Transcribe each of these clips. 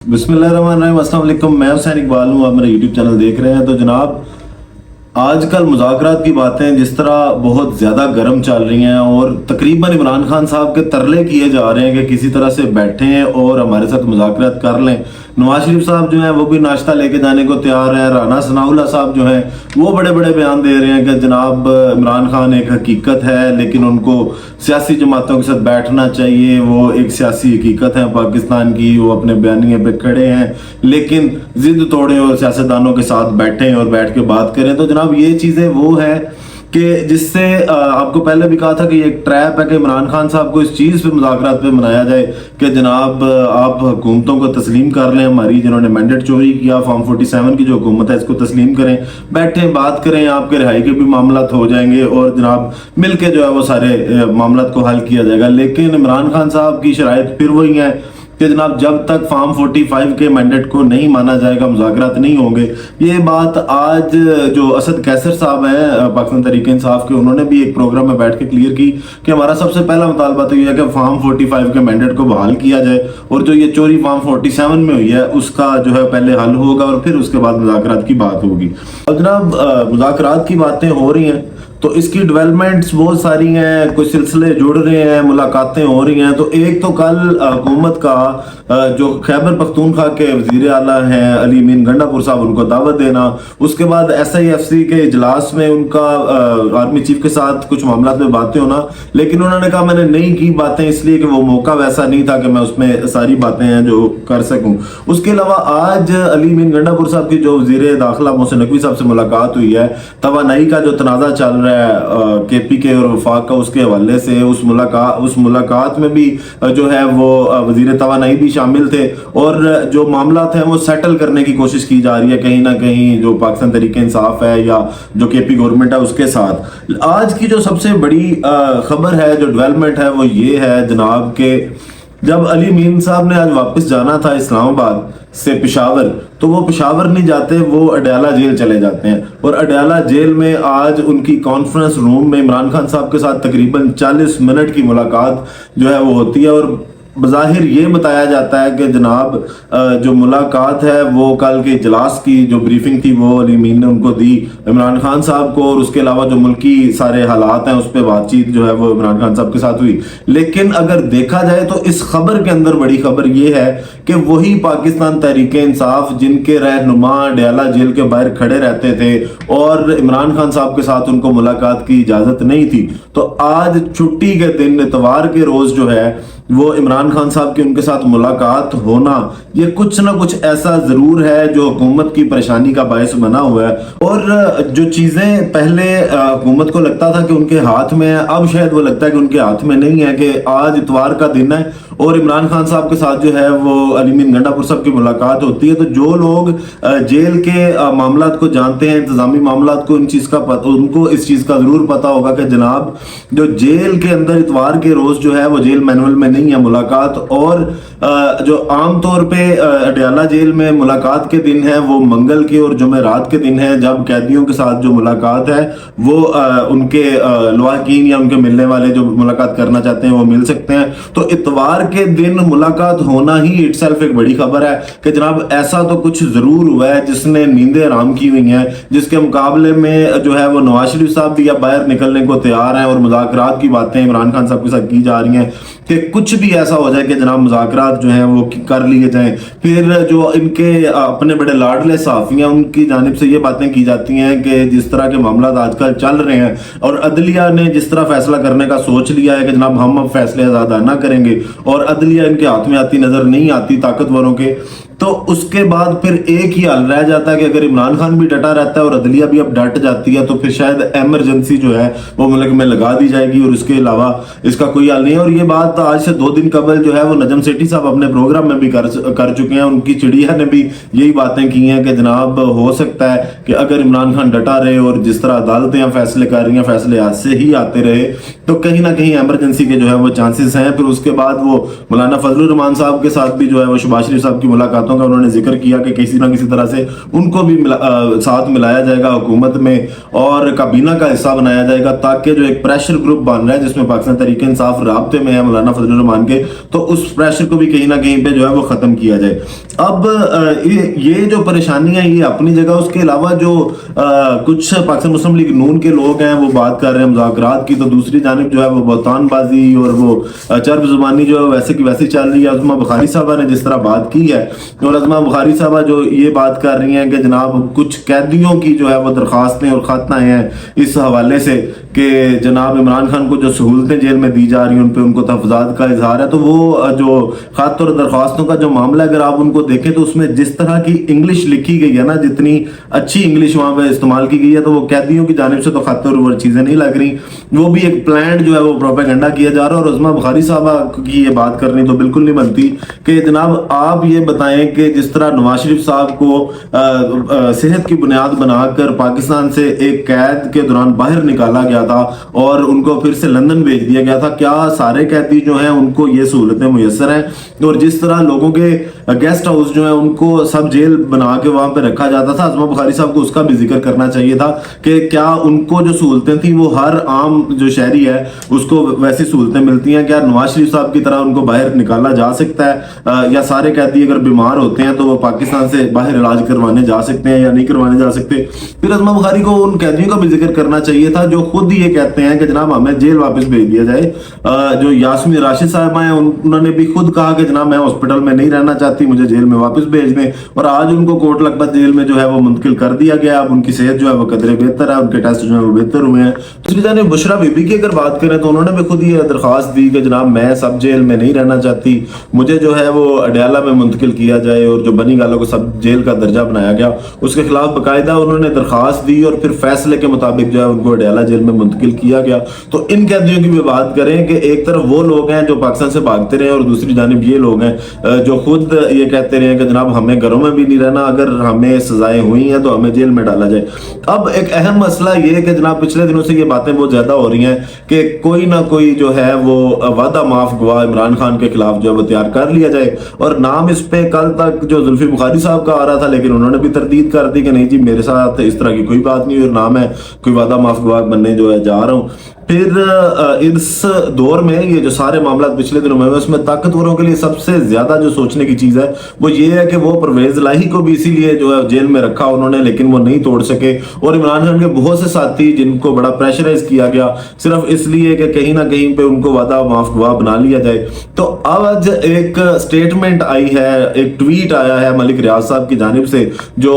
बिस्मिल्लाहिर्रहमानिर्रहीम, अस्सलाम वालेकुम। मैं हुसैन इकबाल हूँ, आप मेरा यूट्यूब चैनल देख रहे हैं। तो जनाब, आजकल मुज़ाकरात की बातें जिस तरह बहुत ज़्यादा गर्म चल रही हैं और तकरीबन इमरान खान साहब के तरले किए जा रहे हैं कि किसी तरह से बैठें और हमारे साथ मुज़ाकरात कर लें। नवाज शरीफ साहब जो हैं वो भी नाश्ता लेके जाने को तैयार हैं। राना सनाउल्लाह साहब जो हैं वो बड़े बड़े बयान दे रहे हैं कि जनाब इमरान खान एक हकीकत है, लेकिन उनको सियासी जमातों के साथ बैठना चाहिए। वो एक सियासी हकीकत है पाकिस्तान की, वो अपने बयानिए पे खड़े हैं, लेकिन जिद तोड़ें और सियासतदानों के साथ बैठें और बैठ के बात करें। तो जनाब ये चीज़ें वो है कि जिससे आपको पहले भी कहा था कि ये एक ट्रैप है कि इमरान खान साहब को इस चीज़ पे मुज़ाकरात पे मनाया जाए कि जनाब आप हुकूमतों को तस्लीम कर लें, हमारी जिन्होंने मैंडेट चोरी किया, फॉर्म 47 की जो हुकूमत है इसको तस्लीम करें, बैठें बात करें, आपके रिहाई के भी मामला हो जाएंगे और जनाब मिल के जो है वो सारे मामला को हल किया जाएगा। लेकिन इमरान खान साहब की शराइत फिर वही है कि जनाब जब तक फॉर्म 45 के मैंडेट को नहीं माना जाएगा मुज़ाकरात नहीं होंगे। ये बात आज जो असद कैसर साहब हैं पाकिस्तान तहरीक-ए-इंसाफ के, उन्होंने भी एक प्रोग्राम में बैठ के क्लियर की कि हमारा सबसे पहला मुतालबा तो ये है कि फॉर्म 45 के मैंडेट को बहाल किया जाए और जो ये चोरी फॉर्म 47 में हुई है उसका जो है पहले हल होगा और फिर उसके बाद मुज़ाकरात की बात होगी। अब जनाब मुज़ाकरात की बातें हो रही हैं तो इसकी डेवलपमेंट्स बहुत सारी हैं, कुछ सिलसिले जुड़ रहे हैं, मुलाकातें हो रही हैं। तो एक तो कल हुकूमत का जो खैबर पख्तूनख्वा के वज़ीर आला हैं अली मीन गंडापुर साहब, उनको दावत देना, उसके बाद SIFC के इजलास में उनका आर्मी चीफ के साथ कुछ मामला में बातें होना, लेकिन उन्होंने कहा मैंने नहीं की बातें इसलिए कि वो मौका वैसा नहीं था कि मैं उसमें सारी बातें हैं जो कर सकूं। उसके अलावा आज अली मीन गंडापुर साहब की जो वज़ीर दाखिला मोहसिन नकवी साहब से मुलाकात हुई है, तवानाई का जो तनाज़ा चल रहा है KPK और वफाक का, उसके हवाले से उस मुलाकात में भी जो है वो वजीर तवानाई भी शामिल थे और जो मामला हैं वो सेटल करने की कोशिश की जा रही है कहीं ना कहीं जो पाकिस्तान तहरीक-ए-इंसाफ है या जो KP गवर्नमेंट है उसके साथ। आज की जो सबसे बड़ी खबर है, जो डेवलपमेंट है, वो ये है जनाब के जब अली मीन साहब ने आज वापस जाना था इस्लामाबाद से पेशावर, तो वो पेशावर नहीं जाते, वो अडयाला जेल चले जाते हैं और अडयाला जेल में आज उनकी कॉन्फ्रेंस रूम में इमरान खान साहब के साथ तकरीबन 40 मिनट की मुलाकात जो है वो होती है और बज़ाहिर ये बताया जाता है कि जनाब जो मुलाकात है वो कल के इजलास की जो ब्रीफिंग थी वो अली मीन ने उनको दी इमरान खान साहब को, और उसके अलावा जो मुल्की सारे हालात हैं उस पर बातचीत जो है वो इमरान खान साहब के साथ हुई। लेकिन अगर देखा जाए तो इस खबर के अंदर बड़ी खबर ये है कि वही पाकिस्तान तहरीक-ए-इंसाफ जिनके रहनुमा अडयाला जेल के बाहर खड़े रहते थे और इमरान खान साहब के साथ उनको मुलाकात की इजाज़त नहीं थी, तो आज छुट्टी के दिन इतवार के रोज़ जो है वो इमरान खान साहब की उनके साथ मुलाकात होना, ये कुछ ना कुछ ऐसा जरूर है जो हुकूमत की परेशानी का बायस बना हुआ है। और जो चीजें पहले हुकूमत को लगता था कि उनके हाथ में है, अब शायद वो लगता है कि उनके हाथ में नहीं है, कि आज इतवार का दिन है और इमरान खान साहब के साथ जो है वो अली मीन गंडापुर साहब की मुलाकात होती है। तो जो लोग जेल के मामलात को जानते हैं, इंतजामी मामलात को, उनको इस चीज का जरूर पता होगा कि जनाब जो जेल के अंदर इतवार के रोज जो है वो जेल मैनुअल में नहीं है मुलाकात, और जो आम तौर पे अडयाला जेल में मुलाकात के दिन है वो मंगल के और जुमेरात के दिन है, जब कैदियों के साथ जो मुलाकात है वो उनके लवाहकीन या उनके मिलने वाले जो मुलाकात करना चाहते हैं वो मिल सकते हैं। तो इतवार के दिन मुलाकात होना ही इटसेल्फ एक बड़ी खबर है कि जनाब ऐसा तो कुछ जरूर हुआ है जिसने नींदें आराम की हुई हैं, जिसके मुकाबले में जो है वो नवाज शरीफ साहब भी अब बाहर निकलने को तैयार हैं और मुज़ाकरात की बातें इमरान खान साहब के साथ की जा रही हैं कि कुछ भी ऐसा हो जाए कि जनाब मुज़ाकरात जो हैं वो कर लिए जाएं। फिर जो इनके अपने बड़े लाडले सहाफ़ी हैं उनकी जानिब से ये बातें की जाती हैं कि जिस तरह के मामला आजकल चल रहे हैं और अदलिया ने जिस तरह फैसला करने का सोच लिया है कि जनाब हम अब फैसले ज़्यादा ना करेंगे, और अदलिया इनके हाथ में आती नजर नहीं आती ताकतवरों के, तो उसके बाद फिर एक ही हाल रह जाता है कि अगर इमरान खान भी डटा रहता है और अदलिया भी अब डट जाती है तो फिर शायद एमरजेंसी जो है वो मुल्क में लगा दी जाएगी और उसके अलावा इसका कोई हाल नहीं है। और ये बात आज से 2 दिन कबल जो है वो नजम सेठी साहब अपने प्रोग्राम में भी कर चुके हैं, उनकी चिड़िया ने भी यही बातें की हैं कि जनाब हो सकता है कि अगर इमरान खान डटा रहे और जिस तरह अदालतें फैसले कर रही हैं फैसले आज से ही आते रहे तो कहीं ना कहीं एमरजेंसी के जो है वो चांसेस हैं। फिर उसके बाद वो मौलाना फजलुर रहमान साहब के साथ भी जो है वो शहबाज शरीफ साहब की मुलाकात बातों का उन्होंने जिक्र किया कि किसी ना किसी तरह से उनको भी साथ मिलाया जाएगा हुकूमत में और काबीना का हिस्सा बनाया जाएगा, ताकि जो एक प्रेशर ग्रुप बन रहा है जिसमें पाकिस्तान तहरीक इंसाफ राब्ते में है मौलाना फजलुर रहमान के, तो उस प्रेशर को भी कहीं ना कहीं पे जो है वो खत्म किया जाए। अब ये जो परेशानी है ये अपनी जगह, उसके अलावा जो कुछ पाकिस्तान मुस्लिम लीग नून के लोग हैं वो बात कर रहे हैं मुज़ाकरात की, तो दूसरी जानिब जो है वो बहतानबाजी और वो चर्ब जुबानी जो है वैसे की वैसी चल रही है। अज़मा बुखारी साहबा ने जिस तरह बात की है, और अज़मा बुखारी साहबा जो ये बात कर रही हैं कि जनाब कुछ कैदियों की जो है वो दरखास्तें और खत आए हैं इस हवाले से कि जनाब इमरान खान को जो सहूलतें जेल में दी जा रही हैं उन पर उनको तहफ़्फ़ुज़ात का इजहार है, तो वो जो खत और दरख्वास्तों का जो मामला अगर आप उनको देखें तो उसमें जिस तरह की इंग्लिश लिखी गई है ना, जितनी अच्छी इंग्लिश वहाँ पे इस्तेमाल की गई है, तो वो कैदियों की जानिब से तो खत और वो चीज़ें नहीं लग रही, वो भी एक प्लान जो है वो प्रोपेगेंडा किया जा रहा है। और अज़मा बुखारी साहबा की ये बात करनी तो बिल्कुल नहीं बनती कि जनाब आप ये बताएं कि जिस तरह नवाज शरीफ साहब को सेहत की बुनियाद बनाकर पाकिस्तान से एक कैद के दौरान बाहर निकाला गया था और उनको फिर से लंदन भेज दिया गया था, क्या सारे कैदी जो हैं उनको ये सहूलतें मुयस्सर हैं? और जिस तरह लोगों के गेस्ट हाउस जो है उनको सब जेल बना के वहां पे रखा जाता था, अज़मा बुखारी साहब को उसका भी जिक्र करना चाहिए था कि क्या उनको जो सहूलतें थी वो हर आम जो शहरी है उसको वैसी सहूलतें मिलती हैं? क्या नवाज शरीफ साहब की तरह उनको बाहर निकाला जा सकता है, या सारे कैदी अगर बीमार होते हैं तो वो पाकिस्तान से बाहर इलाज करवाने जा सकते हैं या नहीं करवाने जा सकते? फिर अज़मा बुखारी को उन कैदियों का भी जिक्र करना चाहिए था जो खुद ये कहते हैं कि जनाब हमें जेल वापस भेज दिया जाए। जो यास्मीन राशिद साहबा हैं उन्होंने भी खुद कहा कि जनाब मैं हॉस्पिटल में नहीं रहना चाहती, मुझे जेल में वापस भेज दें, और आज उनको कोट लखपत जेल में जो है वो मुंतकिल कर दिया गया। अब उनकी सेहत जो है वो कदरे बेहतर है, उनके टेस्ट जो है वो बेहतर हुए हैं। दूसरी जानिब बुशरा बीबी की अगर बात करें तो उन्होंने भी खुद ये दरख्वास्त दी कि जनाब मैं सब जेल में नहीं रहना चाहती, मुझे जो है वो अडयाला में मुंतकिल किया जाए, और जो बनी गालों को सब जेल का दर्जा बनाया गया उसके खिलाफ बाकायदा उन्होंने दरख्वास्त दी और फिर फैसले के मुताबिक जो है उनको अडयाला जेल में मुंतकिल किया गया। तो इन कैदियों की भी बात करें कि एक तरफ वो लोग हैं जो पाकिस्तान से भागते रहे और दूसरी जानिब ये लोग हैं जो खुद ये कहते रहे कि जनाब हमें घरों में भी नहीं रहना, अगर हमें सजाएं हुई हैं तो हमें जेल में डाला जाए। अब एक अहम मसला ये है कि जनाब पिछले दिनों से ये बातें बहुत ज्यादा हो रही हैं कि कोई ना कोई जो है वो वादा माफ गवाह इमरान खान के खिलाफ जो है वो तैयार कर लिया जाए, और नाम इस पे कल तक जो जुल्फी बुखारी साहब का आ रहा था, लेकिन उन्होंने भी तरदीद कर दी कि नहीं जी मेरे साथ इस तरह की कोई बात नहीं, और नाम है कोई वादा माफ गवाह बनने जो है जा रहा हूँ। फिर इस दौर में ये जो सारे मामला पिछले दिनों में उसमें ताकतवरों के लिए सबसे ज्यादा जो सोचने की चीज है वो ये है कि वो परवेज इलाही को भी इसीलिए जो है जेल में रखा उन्होंने, लेकिन वो नहीं तोड़ सके, और इमरान खान के बहुत से साथी जिनको बड़ा प्रेशराइज किया गया सिर्फ इसलिए कि कहीं ना कहीं पे उनको वादा माफ गवाह बना लिया जाए। तो अब आज एक स्टेटमेंट आई है, एक ट्वीट आया है मलिक रियाज साहब की जानिब से, जो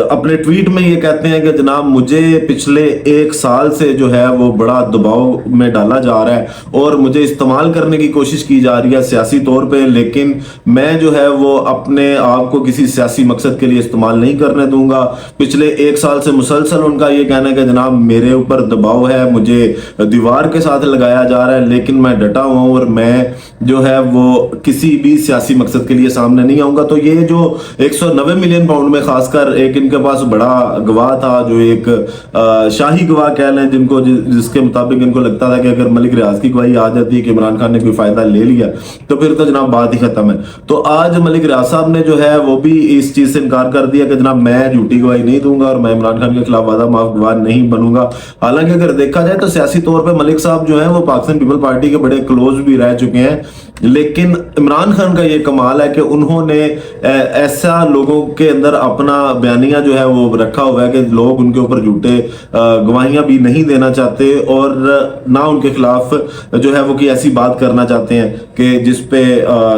अपने ट्वीट में ये कहते हैं कि जनाब मुझे पिछले एक साल से जो है वो बड़ा दबाव में डाला जा रहा है और मुझे इस्तेमाल करने की कोशिश की जा रही है सियासी तौर पे, लेकिन मैं जो है वो अपने आप को किसी सियासी मकसद के लिए इस्तेमाल नहीं करने दूंगा। पिछले एक साल से मुसलसल उनका ये कहना है कि जनाब मेरे ऊपर दबाव है, मुझे दीवार के साथ लगाया जा रहा है, लेकिन मैं डटा हुआ हूं और मैं जो है वो किसी भी सियासी मकसद के लिए सामने नहीं आऊंगा। तो ये जो 190 मिलियन पाउंड में खासकर एक इनके पास बड़ा गवाह था, जो एक शाही गवाह कह लें, जिनको जिसके मुताबिक इनको लगता था कि अगर मलिक रियाज की गवाही आ जाती है कि इमरान खान ने कोई फायदा ले लिया तो फिर तो जनाब बात ही खत्म है। तो आज मलिक रियाज साहब ने जो है वो भी इस चीज से इनकार कर दिया कि जनाब मैं झूठी गवाही नहीं दूंगा और मैं इमरान खान के खिलाफ वादा माफ गवाह नहीं बनूंगा। हालांकि अगर देखा जाए तो सियासी तौर पर मलिक साहब जो है वो पाकिस्तान पीपल पार्टी के बड़े क्लोज भी रह चुके हैं, लेकिन इमरान खान का ये कमाल है कि उन्होंने ऐसा लोगों के अंदर अपना बयानिया जो है वो रखा हुआ है कि लोग उनके ऊपर झूठे गवाहियां भी नहीं देना चाहते और ना उनके खिलाफ जो है वो कोई ऐसी बात करना चाहते हैं कि जिसपे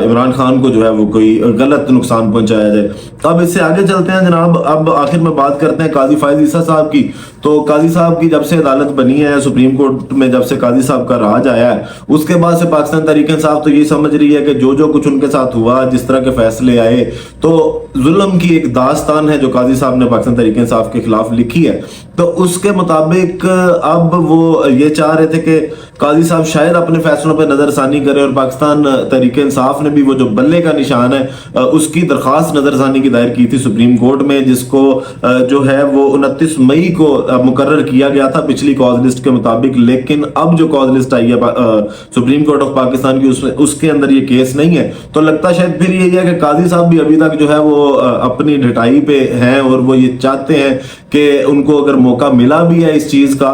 इमरान खान को जो है वो कोई गलत नुकसान पहुंचाया जाए। अब इससे आगे चलते हैं जनाब, अब आखिर में बात करते हैं काजी फायज ईसा साहब की। तो काजी साहब की जब से अदालत बनी है सुप्रीम कोर्ट में, जब से काजी साहब का राज आया है, उसके बाद से पाकिस्तान तहरीक इंसाफ तो ये समझ रही है कि जो कुछ उनके साथ हुआ, जिस तरह के फैसले आए, तो जुल्म की एक दास्तान है जो काजी साहब ने पाकिस्तान तहरीक इंसाफ के खिलाफ लिखी है। तो उसके मुताबिक अब वो ये चाह रहे थे कि काजी साहब शायद अपने फैसलों पर नजरसानी करें और पाकिस्तान तहरीक इंसाफ ने भी वो जो बल्ले का निशान है उसकी दरख्वास्त नजरसानी की दायर की थी सुप्रीम कोर्ट में, जिसको जो है वो 29 मई को मुकर्रर किया गया था पिछली कॉज लिस्ट के मुताबिक। लेकिन अब जो कॉज लिस्ट आई है सुप्रीम कोर्ट ऑफ पाकिस्तान की उसके अंदर ये केस नहीं है। तो लगता शायद फिर यही है कि काजी साहब भी अभी तक जो है वो अपनी ढिठाई पे हैं और वो ये चाहते हैं कि उनको अगर मौका मिला भी है इस चीज का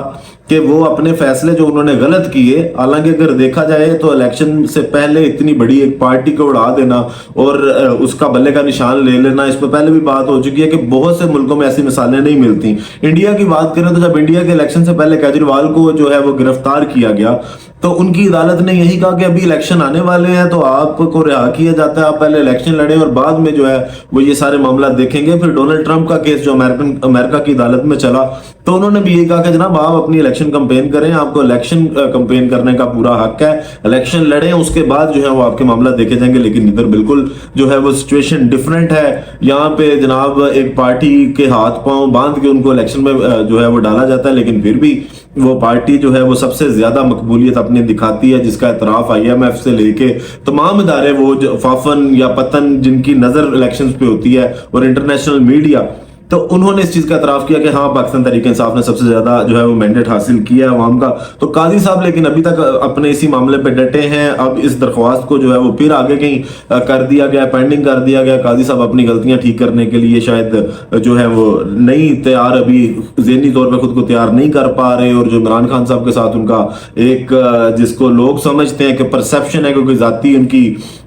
कि वो अपने फैसले जो उन्होंने गलत किए, हालांकि अगर देखा जाए तो इलेक्शन से पहले इतनी बड़ी एक पार्टी को उड़ा देना और उसका बल्ले का निशान ले लेना, इस पर पहले भी बात हो चुकी है कि बहुत से मुल्कों में ऐसी मिसालें नहीं मिलती। इंडिया की बात करें तो जब इंडिया के इलेक्शन से पहले केजरीवाल को जो है वो गिरफ्तार किया गया तो उनकी अदालत ने यही कहा कि अभी इलेक्शन आने वाले हैं तो आपको रिहा किया जाता है, आप पहले इलेक्शन लड़े और बाद में जो है वो ये सारे मामला देखेंगे। फिर डोनाल्ड ट्रंप का केस जो अमेरिका की अदालत में चला तो उन्होंने भी यही कहा कि जनाब आप अपनी इलेक्शन कैंपेन करें, आपको इलेक्शन कैंपेन करने का पूरा हक है, इलेक्शन लड़ें, उसके बाद जो है वो आपके मामला देखे जाएंगे। लेकिन इधर बिल्कुल जो है वो सिचुएशन डिफरेंट है। यहाँ पे जनाब एक पार्टी के हाथ पांव बांध के उनको इलेक्शन में जो है वो डाला जाता है, लेकिन फिर भी वो पार्टी जो है वो सबसे ज्यादा मकबूलियत अपनी दिखाती है, जिसका इतराफ IMF से लेके तमाम इदारे वो फाफन या पतन जिनकी नजर इलेक्शंस पे होती है और इंटरनेशनल मीडिया, तो उन्होंने इस चीज का इतराफ किया कि हाँ पाकिस्तान तहरीक इंसाफ ने सबसे ज्यादा जो है वो मैंडेट हासिल किया है अवाम का। तो काजी साहब लेकिन अभी तक अपने इसी मामले पे डटे हैं। अब इस दरख्वास्त को जो है वो फिर आगे कहीं कर दिया गया, पेंडिंग कर दिया गया। काजी साहब अपनी गलतियां ठीक करने के लिए शायद जो है वो नहीं तैयार, अभी ज़हनी तौर पर खुद को तैयार नहीं कर पा रहे। और जो इमरान खान साहब के साथ उनका एक जिसको लोग समझते हैं कि परसेप्शन है, क्योंकि जाती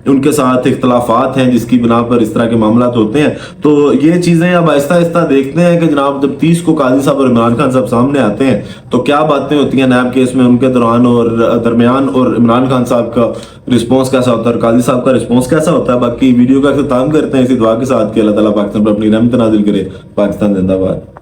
उनके साथ इख्तलाफात हैं जिसकी बिना पर इस तरह के मामला होते हैं। तो ये चीजें अब आहिस्ता आहिस्ता देखते हैं कि जनाब जब 30 को काजी साहब और इमरान खान साहब सामने आते हैं तो क्या बातें होती हैं नैब केस में उनके दौरान और दरमियान, और इमरान खान साहब का रिस्पॉन्स कैसा होता है और काजी साहब का रिस्पॉन्स कैसा होता है। बाकी वीडियो का अख्ताम करते हैं इसी दुआ के साथ कि अल्लाह ताला पाकिस्तान पर अपनी रहमत नाजिल करे। पाकिस्तान जिंदाबाद।